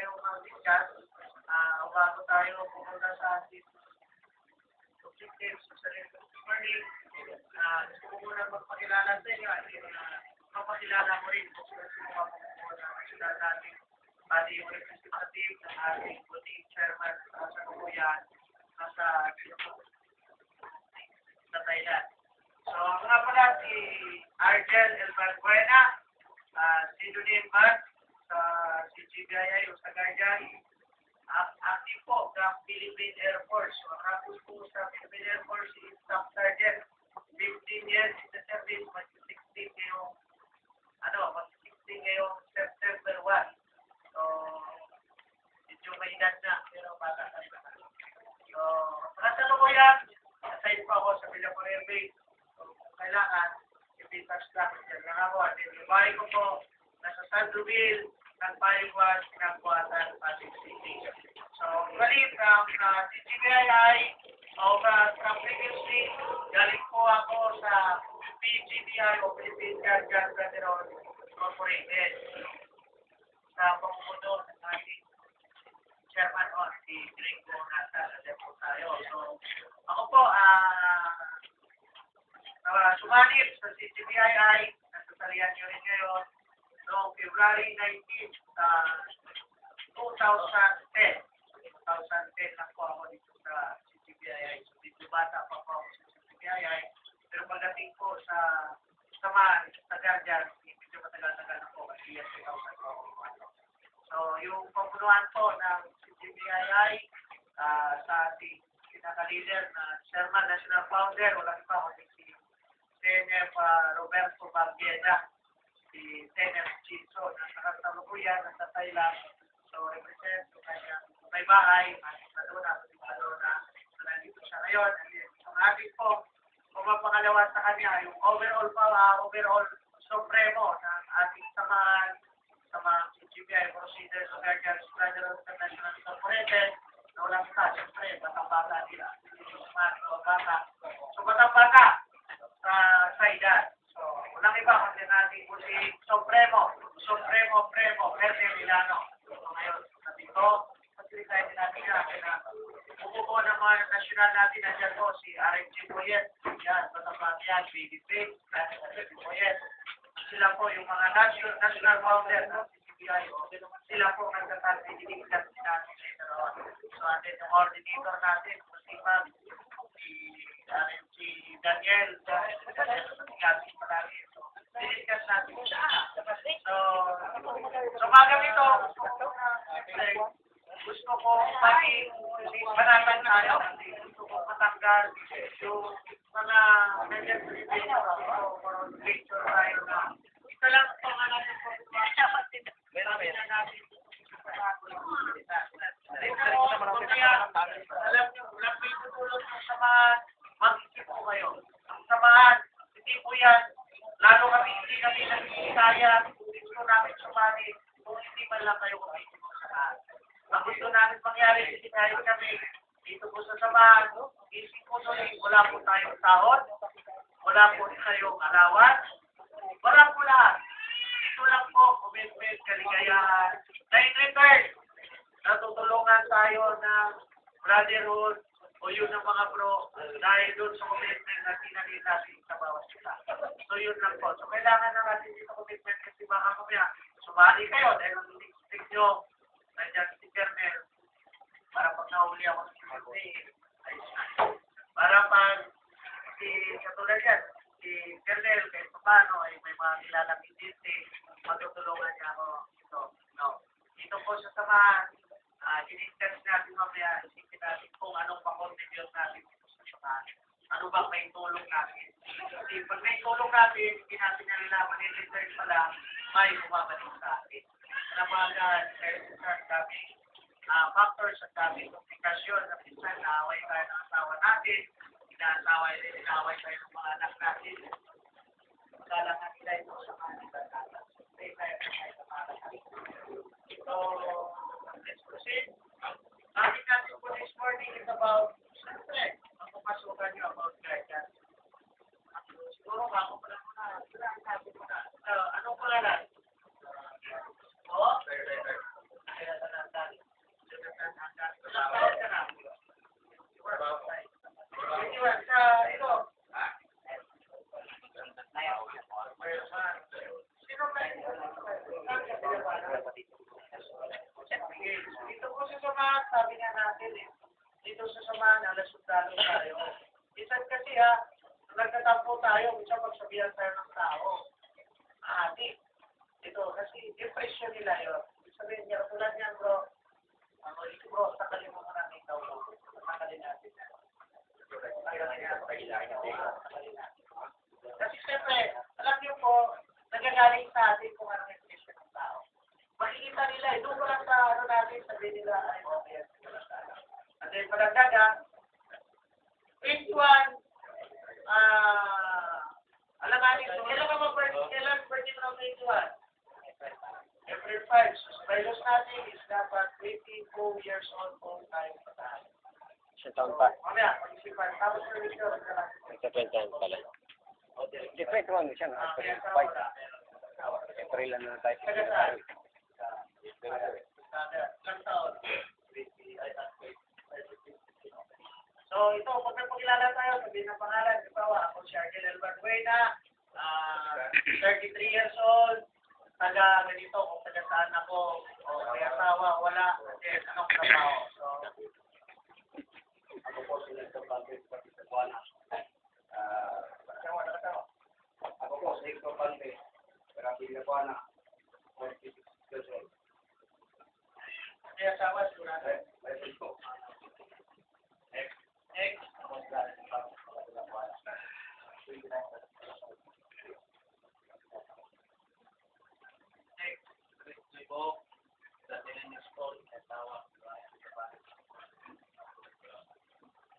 tayo mag-discuss, bago tayo pumunta sa ating objectives sa this morning, gusto ko muna magpakilala sa inyo at mapakilala mo rin kung sino mga pumupunan natin pati yung representative ng ating voting chairman sa kasalukuyan sa Thailand. So, nga pala si Argel Elbalbuena, synonym ba sa CGBII o sa Guardian, active po ng Philippine Air Force. So, ang po sa Philippine Air Force is Staff Sergeant, 15 years in the service, mag-16 ngayong September 1. So, medyo may edad na, pero bata ka na. So, kasalukuyan, aside po ako sa Villacor Air Base. So, kung kailangan, i-touch lang dyan lang ako. At yung bahay ko po, nasa San Rubil, nagpaliwas, pinagbuhatan, Pasig City. So, galit ang CGBII o sa previously, galing po ako sa PGBI o Philippine Guardian Federal Incorporated. Sa pamumuno ng ating chairman o si Gringo nasa po tayo. So, ako po, sumanib sa CGBII, nasasalihan nyo rin ngayon, noong February 19, 2010. 2010 lang po ako dito sa CGBII. So, dito bata pa po ako sa CGBII. Pero pagdating po sa Guardian, medyo matagal-tagal na po kasi yan 2004. So, yung pamunuan po ng CGBII sa ating pinaka-leader na Chairman, National Founder, walang iba kundi si Senep Roberto Barbieda, si Senep Chinso, nasa kasalukuyan, nasa Thailand. So, represent ko kanya may bahay, Madonna, so nandito siya ngayon. Ang ating po, pumapangalawa sa kanya, yung overall supremo ng ating samahan sa mga CGBI Procedures of Guardians Federal International Incorporated na walang isa, siyempre, batang-bata nila. So, batang-bata sa edad. So, walang iba kasi natin po si Supremo, Verde Milano. So, ngayon, nandito, pagkilitay din natin na umupo ng mga nasyonal natin na dyan po, si RMG Boyet, yan, batang-bata yan, BDP, RMG Boyet. Sila po yung mga national founder ng CGBI. Sila po nagtatagdidinig natin natin. So, atin yung coordinator natin, si Ma'am, si RMG Daniel, kasi palagi. So, discuss natin siya. So, magang ito, gusto ko maging panatan tayo. Gusto ko matanggal yung mga nandiyan sa picture tayo na ito lang ito nga natin po. Meron natin alam nyo, walang may tutulong ng samahan, mag-isip po kayo. Ang samahan, hindi po yan, lalo kami hindi kami nag-iisaya, gusto namin sumali, kung hindi man lang kayo kumisip sa samahan. Ang gusto namin mangyari, sinayos kami, dito po sa samahan, isip po tuloy, wala po tayong sahod, wala po tayong alawan, wala po lahat. Ito lang po, commitment, kaligayahan, na in return, natutulungan tayo ng brotherhood o yun ng mga bro dahil doon sa commitment na pinalita natin sa bawat sila. So yun lang po. So kailangan na natin dito commitment kasi baka kumaya sumali kayo dahil ang stick nyo nandiyan si Kernel para pag nahuli ako sa birthday para pag si katulad yan si Kernel kahit paano ay may mga kilalang indinte matutulungan niya ako dito po sa samahan in-discuss natin mamaya, isipin natin kung anong pa-contribute natin sa samahan. Ano bang may tulong natin? Kasi pag may tulong natin, hindi natin nalalaman in return pala, may bumabalik sa atin. Namagan, sa daming factors at daming komplikasyon na minsan naaway tayo ng asawa natin, inaaway tayo ng mga anak natin. Kailangan nila ito sa mga natin. So, let's proceed. Ating natin po this morning is about, siyempre, ang pumasukan nyo about guidance. Siguro ako pala muna. Anong pangalan? O? natin eh. Dito sa samahan, alas sundalo tayo. Minsan kasi nagtatampo tayo, minsan magsabihan tayo ng tao. Ati, ito, kasi impression nila yun. Sabihin niya, tulad niya bro, bro, takalin mo muna ng ikaw. Takalin natin. Kasi siyempre, alam niyo po, nagagaling sa atin kung anong impression ng tao. Makikita nila, doon ko lang sa natin, sabihin nila, ay, okay. At then, padagdagan, 21, alam nga nito, kailan ka birthday mo ng 21? April 5. So, bylaws natin is dapat 24 years old po tayo patahan. Siya taon pa. Mamaya, pag-isipan. Tapos na rin yun. Sa 20 pala. Di 21 siya nga. April 5. April lang na tayo. Ilang taon? So, ito, pag nagpakilala tayo, sabihin ng pangalan, halimbawa, ako si Argel Elbarduena, 33 years old, taga ganito, kung taga saan ako, o may asawa, wala, eh, anong trabaho. So, ako po si Lito Palme, sa Buwana. Ako po si Lito Palme, sa Buwana, 46 years old. May asawa, sigurado. Next, ako sa Buwana. Libo, dati na yung school, natawa,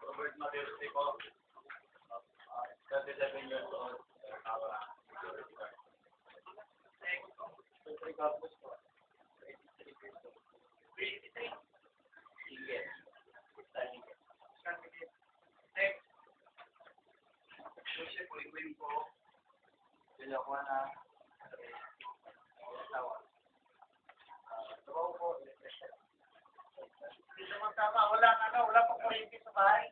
Robert Mateus Libo, 37 years old, natawa, next, Sutri Campus po, 83, Higit, next, Joseph Uiguin po, Villajuana, natawa. Hindi naman tama, wala pang kuryente sa bahay.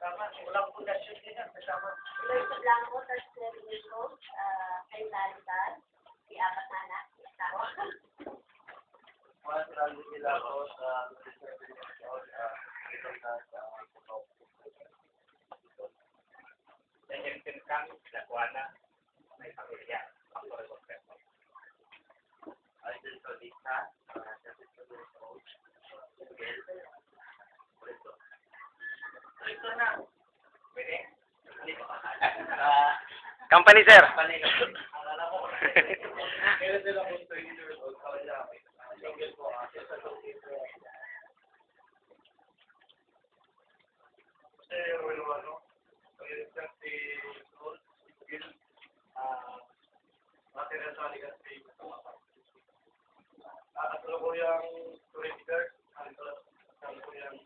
Tama, walang pundasyon din yan, kasama. Lourdes Blanco, 37 years old, kay Lalitan, si apat na anak, si asawa. Mga sarali nila ako sa 37 years old, dito sa Yang tentang Villajuana, may pamilya, faktor konkreto. Idol Solita, 32 years old, Miguel, Puerto. So, ito na. Pwede? Company, sir. Akala ko. Kailan sila po 20 years old, kawala. Single po, sa Solita. Kasi, ano, si Sol, si material sa aligas si at ano po yung security guard, ano po yung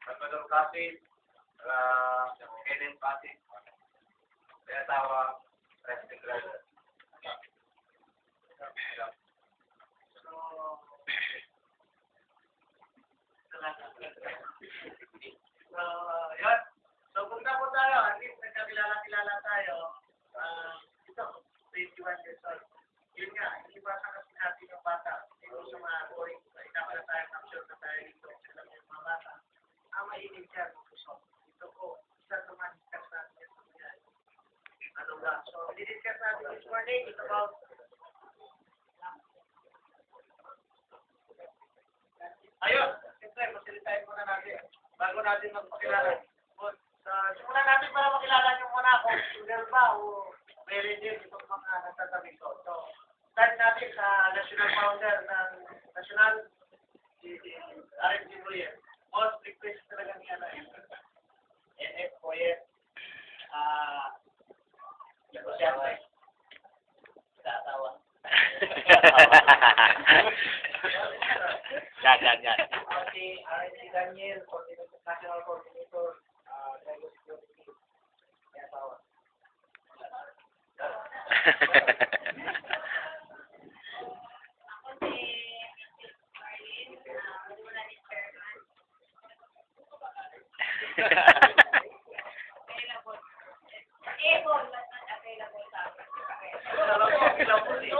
Salvador Kasi, Kenen Pati, kaya tawa, President Driver. Yan. So, punta po tayo. At least, nagkakilala-kilala tayo. Ito, 21 years old. Yun nga, hindi ba sa kasi natin yung bata. Dito sa mga boy, inakala tayo ng sure na tayo dito. Sila yung mga bata. Mainit yan, puso. Ito po, isa sa mga discuss natin yan. Ano ba? So, didiscuss natin this morning is about ayun, siyempre, masilitahin muna natin bago natin magpakilala. Simulan natin para makilala nyo muna kung single ba o meron din itong mga nagtatabi ko. So, start natin sa national founder ng national, si RMG Boyer. Most request talaga niya na NF Boyer. Siyempre, sa asawa. Yan. Si RNG Daniel, National Coordinator, Security, may asawa. Able, but not available sa akin. Alam mo, bilang po siya.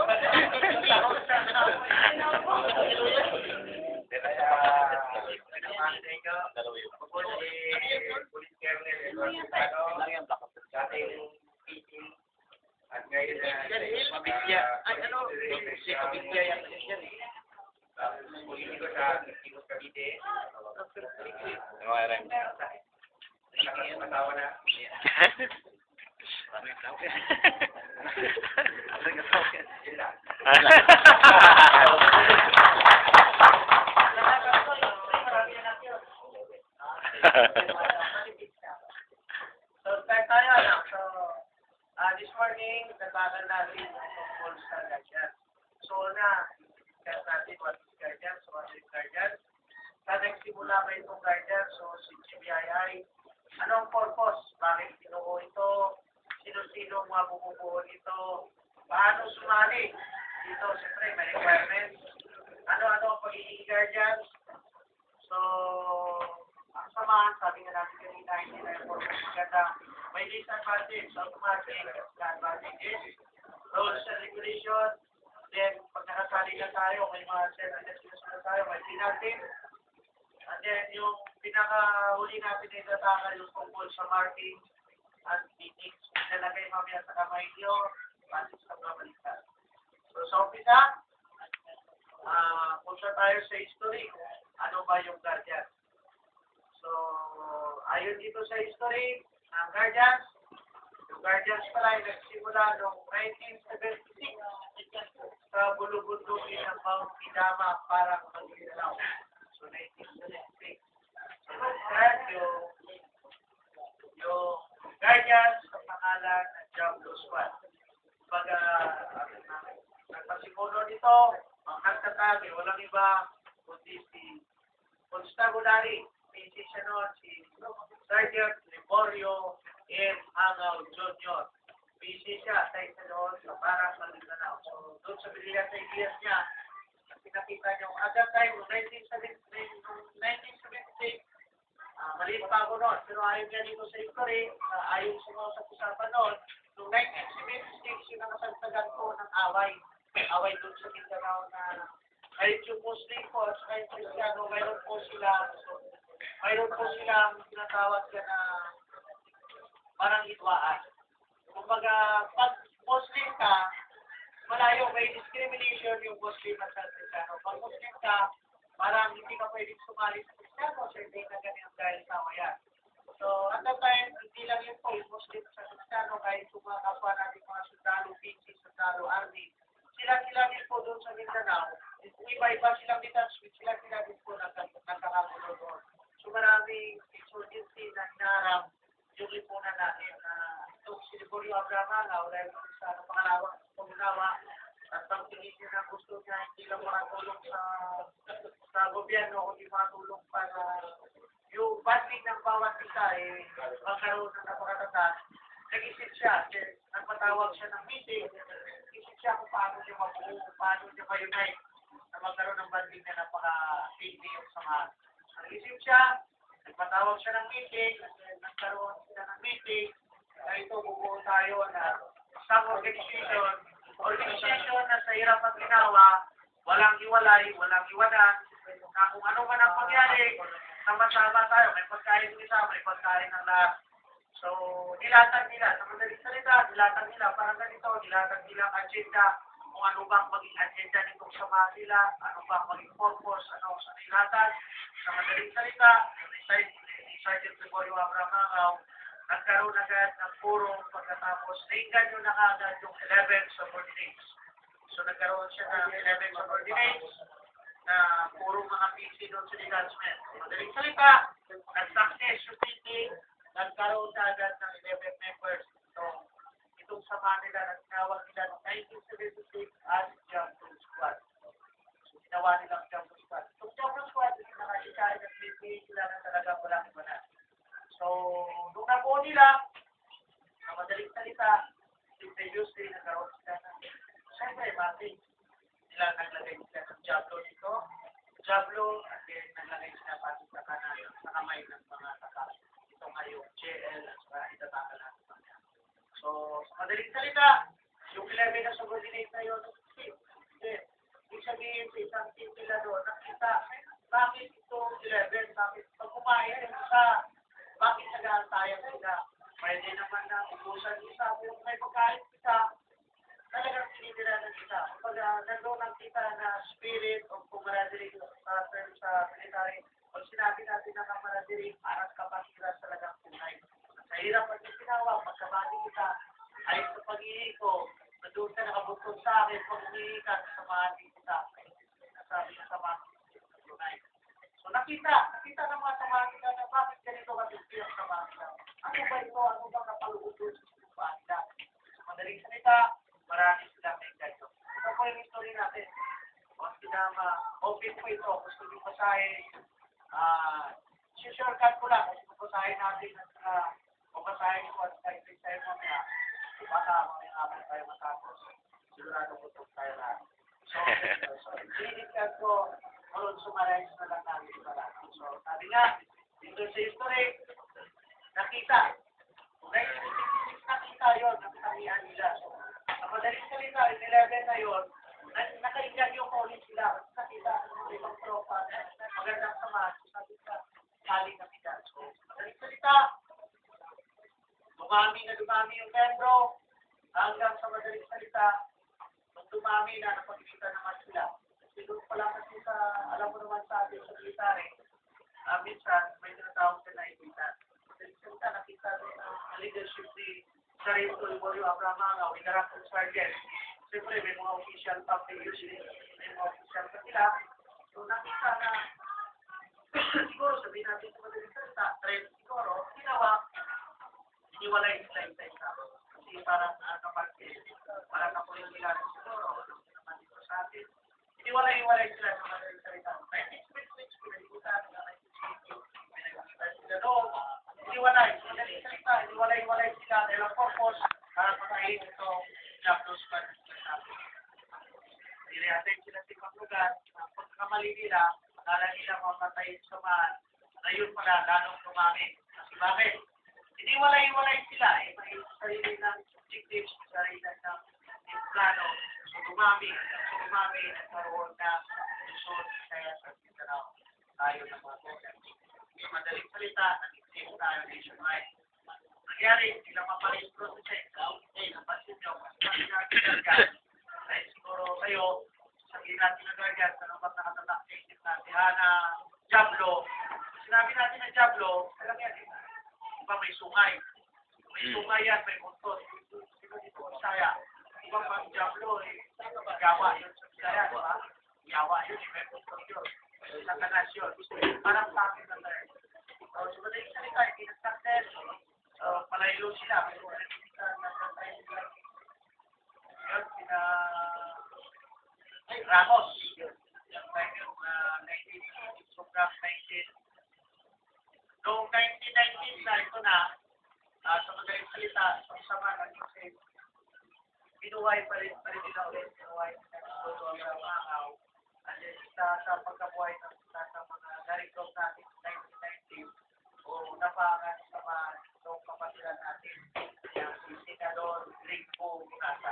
At ngayon Pabidya. Ay, ano? Si Pabidya yan. politiko sa Timog Cavite. Ano kaya rin? Nakasama na. Yun lang. So, start tayo, ano? So, this morning, nagbagal natin tungkol sa guardians. So, test natin what is guardians, what is guardians. Sa nagsimula ba itong guardians, so si GBII, anong purpose? Bakit binuo ito? Sino-sino mga bumubuo nito? Paano sumali? Dito, siyempre, may requirements. Ano ang pagiging guardians? So, ang samahan, sabi nga natin kanina, hindi na yung purpose maganda. May disadvantage, automatic, advantages, rules and regulations. Then, pag nakasali na tayo, may mga self-defense na tayo, may penalty. And then, yung pinakahuli natin na itataka yung tungkol sa marking at meetings. Nalagay mamaya sa kamay nyo, pasis sa babalikan. So, sa umpisa, punta tayo sa history. Ano ba yung guardian? So, ayon dito sa history ng guardians, yung guardians pala ay nagsimula noong 1976 sa bulubundukin ng Mount Idama para mag-ilaw. So, 1976. So, that yung guardians sa pangalan ng Diablo Squad. Pag nagpasimulo nito, ang nagtatag, walang iba, kundi si Constabulary, PG siya noon, si Sergeant Liborio M. Angaw Jr. PG siya, sa isa noon sa Parang Malindanao. So, doon sa Brilliant Ideas niya, pinakita niyo, at that time, 1976, maliit pa ako noon, pero ayaw niya dito sa history, ayaw sa usapan noon, noong 1976, yung nakasagsagan ko ng away doon sa Mindanao na kahit yung Muslim po at kahit Kristiyano, mayroon po silang tinatawag ka na parang hitwaan. Kumbaga, pag Muslim ka, malayo, may discrimination yung Muslim at sa Kristiyano. Pag Muslim ka, parang hindi ka pwedeng sumali sa Kristiyano, so hindi ka ganyan dahil sa wayan. So, at that time, hindi lang yun po yung Muslim sa Kristiyano, kahit yung mga kapwa natin mga sundalo, PG, sundalo, army, sila din po doon sa Mindanao. Kung iba-iba silang detachment, sila din po nagkakagulo doon. So, maraming insurgency na hinaharap yung lipunan natin na itong si Liborio Abraham, dahil sa pangalawang pag-unawa, at ang tingin niya na gusto niya hindi lang makatulong sa gobyerno, kundi makatulong para yung banding ng bawat isa magkaroon ng napakatatas. Nag-isip siya, nagpatawag siya ng meeting, nag-isip siya kung paano niya mabuo, paano niya ma-unite na magkaroon ng banding na napaka-tindi yung samahan. Nag-isip siya, nagpatawag siya ng meeting, nagkaroon sila ng meeting, na ito bubuo tayo na isang organization na sa hirap ang ginawa, walang hiwalay, walang iwanan, na kung ano man ang pangyari, sama-sama tayo, may pagkain ng isa, may pagkain ng lahat. So, nilatag nila, sa madaling salita, nilatag nila, parang ganito, nilatag nila ang agenda, kung ano bang maging agenda nitong samahan nila, ano bang maging purpose, ano sa nilatag. Sa madaling salita, Sergeant Liborio Abraham, nagkaroon agad ng purong pagkatapos, nainggan nyo na agad yung 11 subordinates. So, nagkaroon siya ng 11 subordinates na purong mga PC doon sa detachment. Madaling salita, nag-success yung meeting, nagkaroon na agad ng 11 members. So, itong sama nila, nagtinawag nila noong 1976 as Diablo Squad. So, ginawa nilang Diablo Squad. Itong Diablo Squad, yung nakasisahin ng meeting, sila na talaga walang iwanan. So, nung nabuo nila, na madaling salita, yung previously, nagkaroon sila ng, siyempre, mating, nila naglagay sila ng Diablo dito, and then naglagay sila pati sa kanan, sa kamay ng mga takas. madaling salita, yung 11 na subordinate na yun, hindi. Ibig sabihin sa isang team nila doon, nakita, bakit itong 11, bakit pag kumain yung isa, bakit nag-aantayan sila? Pwede naman na ubusan isa, kung may pagkain isa, talagang sinitira ng isa. Pag nandoon ang kita na spirit of camaraderie sa military, pag sinabi natin na camaraderie, parang kapatiran talagang tunay. Sa hirap at yung tinawag, pagkabati kita, ay sa pag-ihi ko, doon ka nakabukod sa akin, pag umihi ka, samahan kita. Nasabi niya sa mga tunay. So nakita ng mga samahan nila na bakit ganito kasi ang samahan nila. Ano ba ito? Ano ba kapalugod doon sa samahan nila? Sa madaling salita, marami sila may ganito. Ito po yung history natin. Once sinama, open po ito. Gusto nyo basahin, shortcut ko lang. Kasi basahin natin at babasahin ko at tayo mamaya. Baka mamaya naman tayo matapos. Sigurado ko ito tayo lahat. So, i-discuss ko, malun summarize na lang namin pala. So, sabi nga, dito sa history, nakita. 1966 nakita yun, nakitanian nila. So, sa madaling salita, 11 na yun, nakaingan yung college sila. Nakita, ibang tropa, magandang samahan. So, sabi ka, galing na kita. So, sa madaling salita, dumami yung membro, hanggang sa madaling salita, nung dumami na, napagkita naman sila. Kasi doon pala kasi sa, alam mo naman sa atin sa military, minsan may tinatawag sila na ipitan. Madaling salita, nakita doon ang leadership ni Sarito Liborio Abraham Mangaw, inarap ng sergeant. Siyempre, may mga official pa, usually may mga official pa sila. So, nakita na, siguro sabihin natin sa madaling salita, trend siguro, iniwalay sila isa-isa. Kasi parang kapag parang napunin nila siguro, naman dito sa atin. Iniwalay sila sa madaling salita. 19switch, pinalimutan na 19switch, pinalimutan sila doon. Iniwalay, sa madaling salita, iniwalay sila dahil ang purpose para patayin ito Jablos pa natin. Nilihatid sila sa ibang lugar, pagkakamali nila, akala nila mapatayin sa man, na yun pala, lalong dumami. Kasi bakit? Iniwalay sila, may sarili ng objectives, sarili ng plano. So, dumami, nagkaroon na lusot, kaya sa Mindanao, tayo ng mga program. Yung madaling salita, nag-exist tayo nationwide. Nangyari, sila mapalis process, napansin nyo, kasi natin agad, dahil siguro kayo, sabihin natin agad, sa naman nakatatak sa isip natin, na Jablo, sinabi natin na Jablo, alam yan, iba may sungay. May sungay yan, may buntot. Sino dito ang saya? Iba pang Jablo, Yawa yun sa Bisaya, di ba? Yawa yun, may buntot yun. Sa kanas yun. Parang sa akin na tayo. So, madaling salita, hindi nag-success. So, palaylo sila. May sila nag-success sila. Yun, sila Ramos. Yun. Yung time yung 19, sobrang 19. Noong 1919 na ito na, sa madaling salita, sa sama ng isip, binuhay pa rin nila ulit, binuhay ng Abraham Mangaw. At sa pagkabuhay ng sa mga narigog natin 1919, o napangan sa mga kapatiran natin.